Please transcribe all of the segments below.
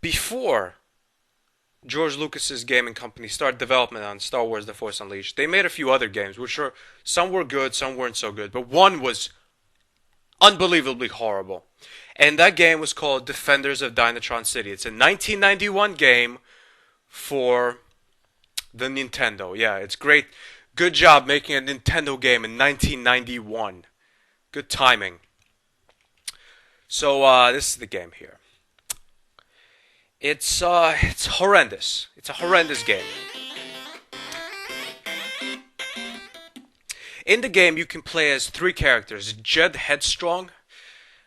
before George Lucas's gaming company started development on Star Wars The Force Unleashed, they made a few other games, which were, some were good, some weren't so good, but one was unbelievably horrible. And that game was called Defenders of Dynatron City. It's a 1991 game for the Nintendo. Yeah, it's great. Good job making a Nintendo game in 1991. Good timing. So, this is the game here. It's horrendous. It's a horrendous game. In the game, you can play as three characters. Jed Headstrong,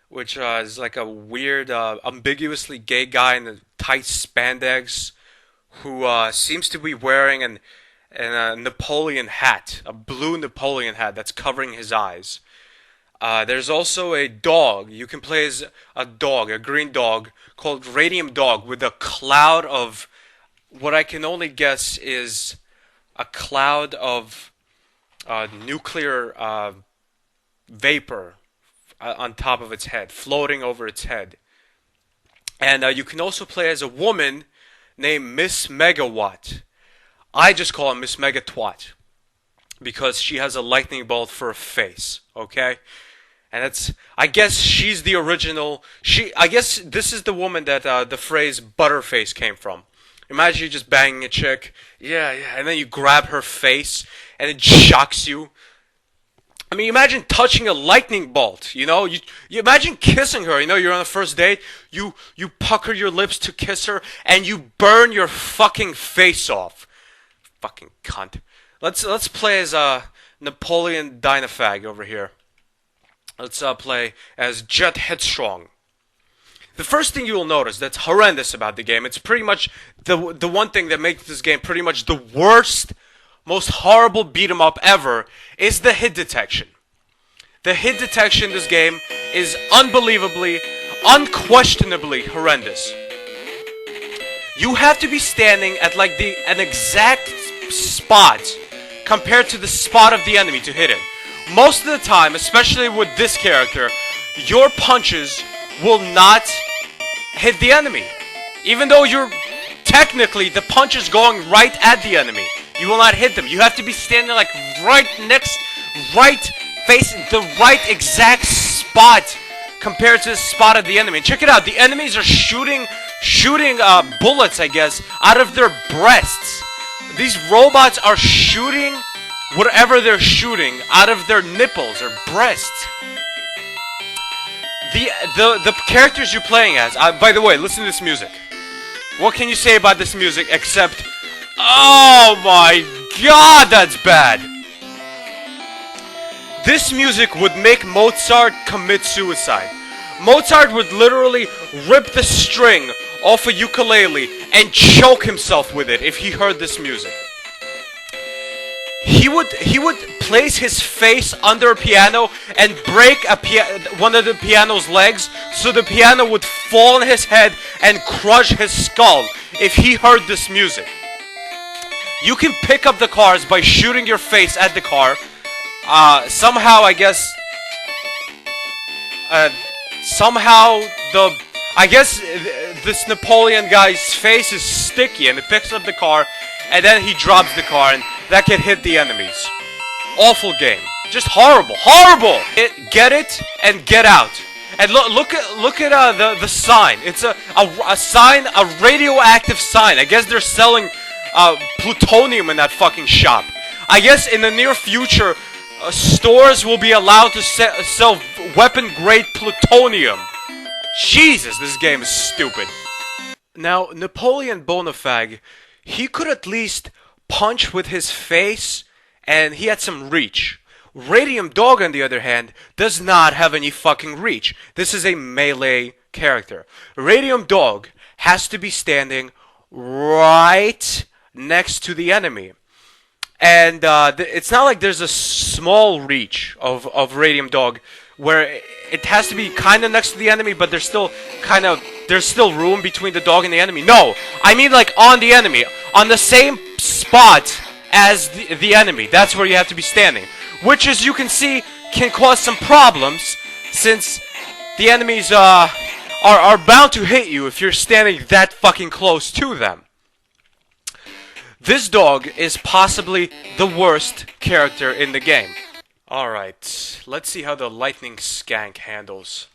which is like a weird, ambiguously gay guy in the tight spandex, who seems to be wearing a Napoleon hat, a blue Napoleon hat that's covering his eyes. There's also a dog. You can play as a dog, a green dog, called Radium Dog, with a cloud of what I can only guess is a cloud of nuclear vapor on top of its head, floating over its head. And you can also play as a woman named Miss Megawatt. I just call her Miss Megatwat because she has a lightning bolt for a face, okay? And it's, I guess she's the original, I guess this is the woman that the phrase Butterface came from. Imagine you just banging a chick, yeah, and then you grab her face, and it shocks you. I mean, imagine touching a lightning bolt, you know? You imagine kissing her, you know, you're on a first date, you pucker your lips to kiss her, and you burn your fucking face off. Fucking cunt. Let's play as Napoleon Dynafag over here. Let's play as Jet Headstrong. The first thing you will notice that's horrendous about the game, it's pretty much the one thing that makes this game pretty much the worst, most horrible beat 'em up ever, is the hit detection. The hit detection in this game is unbelievably, unquestionably horrendous. You have to be standing at like an exact spot compared to the spot of the enemy to hit it. Most of the time, especially with this character, your punches will not hit the enemy. Even though you're technically, the punch is going right at the enemy, you will not hit them. You have to be standing like facing the right exact spot compared to the spot of the enemy. And check it out, the enemies are shooting bullets, I guess, out of their breasts. These robots are shooting whatever they're shooting out of their nipples or breasts. The characters you're playing as, by the way, listen to this music. What can you say about this music except, oh my god, that's bad. This music would make Mozart commit suicide. Mozart would literally rip the string off a ukulele and choke himself with it if he heard this music. He would place his face under a piano and break one of the piano's legs so the piano would fall on his head and crush his skull if he heard this music. You can pick up the cars by shooting your face at the car. Somehow, I guess, this Napoleon guy's face is sticky and it picks up the car and then he drops the car and that can hit the enemies. Awful game. Just horrible. Horrible! Get it and get out. And look at the sign. It's a sign, a radioactive sign. I guess they're selling plutonium in that fucking shop. I guess in the near future, stores will be allowed to sell weapon-grade plutonium. Jesus, this game is stupid. Now, Napoleon Bonafag, he could at least punch with his face, and he had some reach. Radium Dog, on the other hand, does not have any fucking reach. This is a melee character. Radium Dog has to be standing right next to the enemy. And it's not like there's a small reach of Radium Dog where it has to be kind of next to the enemy, but there's still room between the dog and the enemy. No, I mean like on the enemy, on the same spot as the enemy. That's where you have to be standing, which, as you can see, can cause some problems since the enemies are bound to hit you if you're standing that fucking close to them. This dog is possibly the worst character in the game. Alright, let's see how the lightning skank handles.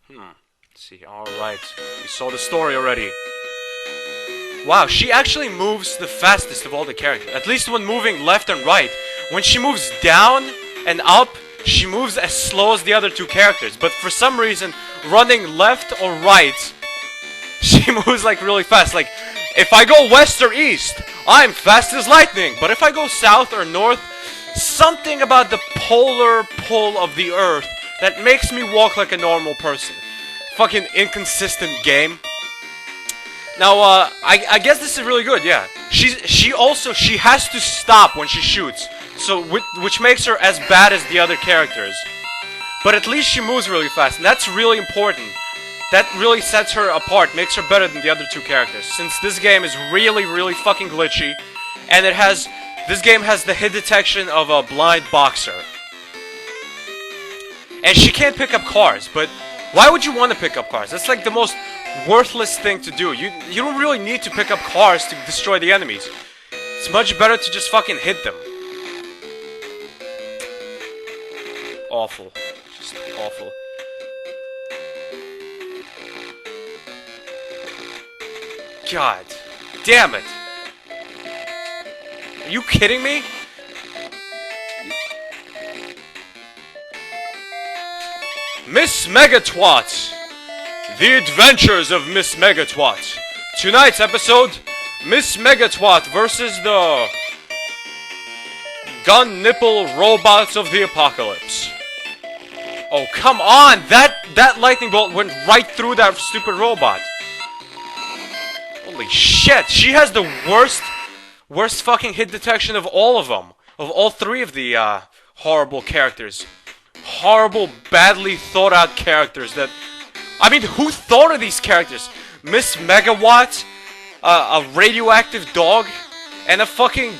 Let's see, alright. We saw the story already. Wow, she actually moves the fastest of all the characters. At least when moving left and right. When she moves down and up, she moves as slow as the other two characters. But for some reason, running left or right, she moves like really fast. Like, if I go west or east, I'm fast as lightning. But if I go south or north, something about the polar pull of the earth that makes me walk like a normal person. Fucking inconsistent game. Now, I guess this is really good, yeah. She has to stop when she shoots. So, which makes her as bad as the other characters. But at least she moves really fast, and that's really important. That really sets her apart, makes her better than the other two characters. Since this game is really, really fucking glitchy, and this game has the hit detection of a blind boxer. And she can't pick up cars, but why would you want to pick up cars? That's like the most worthless thing to do. You don't really need to pick up cars to destroy the enemies. It's much better to just fucking hit them. Awful. Just awful. God damn it. Are you kidding me? Miss Megatwat! The Adventures of Miss Megatwat. Tonight's episode, Miss Megatwat versus the gun nipple robots of the apocalypse. Oh, come on! That lightning bolt went right through that stupid robot. Holy shit! She has the worst fucking hit detection of all of them. Of all three of the horrible characters. Horrible, badly thought out characters that... I mean, who thought of these characters? Miss Megawatt, a radioactive dog, and a fucking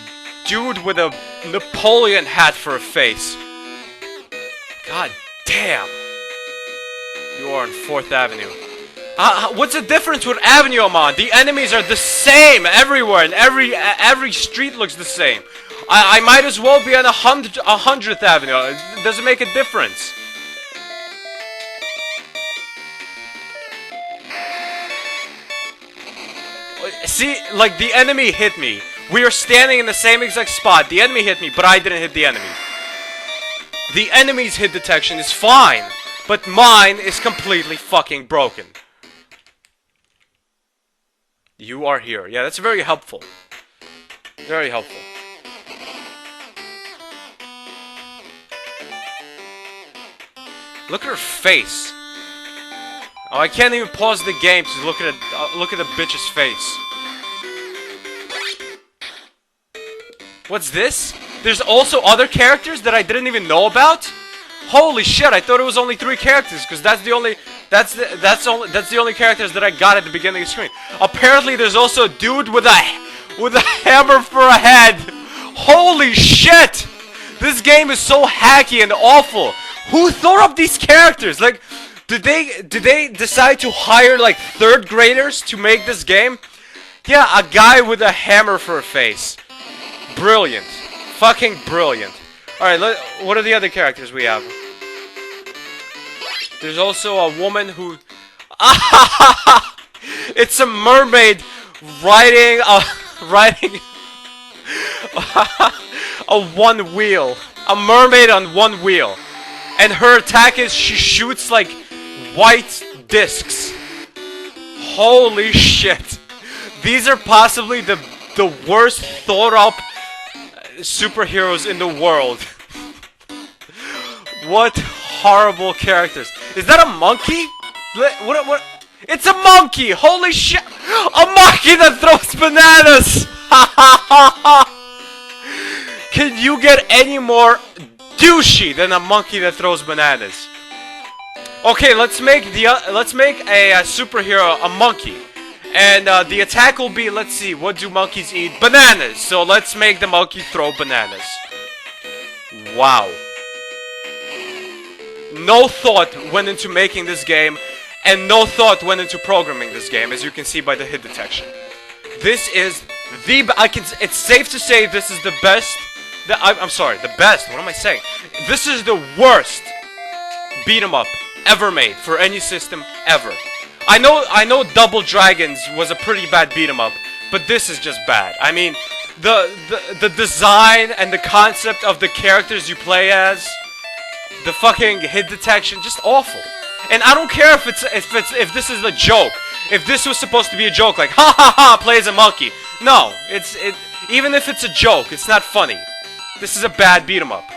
dude with a Napoleon hat for a face. God damn. You are on 4th Avenue. What's the difference with Avenue I'm on? The enemies are the same everywhere, and every street looks the same. I might as well be on 100th Avenue. It doesn't make a difference. See, like, the enemy hit me. We are standing in the same exact spot. The enemy hit me, but I didn't hit the enemy. The enemy's hit detection is fine, but mine is completely fucking broken. You are here. Yeah, that's very helpful. Very helpful. Look at her face. Oh, I can't even pause the game to look at the bitch's face. What's this? There's also other characters that I didn't even know about? Holy shit, I thought it was only 3 characters, because that's the only characters that I got at the beginning of the screen. Apparently there's also a dude with a hammer for a head. Holy shit! This game is so hacky and awful. Who thought of these characters? Like, did they decide to hire like 3rd graders to make this game? Yeah, a guy with a hammer for a face. Brilliant. Fucking brilliant. Alright, what are the other characters we have? There's also a woman who... It's a mermaid riding a one wheel. A mermaid on one wheel. And her attack is she shoots like white discs. Holy shit. These are possibly the worst thought up superheroes in the world. What horrible characters. Is that a monkey? What? It's a monkey! Holy shit! A monkey that throws bananas! Can you get any more douchey than a monkey that throws bananas? Okay, let's make a superhero a monkey. And the attack will be, let's see, what do monkeys eat? Bananas! So let's make the monkey throw bananas. Wow. No thought went into making this game, and no thought went into programming this game, as you can see by the hit detection. This is the... it's safe to say this is the best... I'm sorry, the best. What am I saying? This is the worst beat 'em up ever made for any system ever. I know Double Dragons was a pretty bad beat 'em up, but this is just bad. I mean, the design and the concept of the characters you play as, the fucking hit detection, just awful. And I don't care if this is a joke. If this was supposed to be a joke, like ha ha ha, play as a monkey. No, even if it's a joke, it's not funny. This is a bad beat 'em up.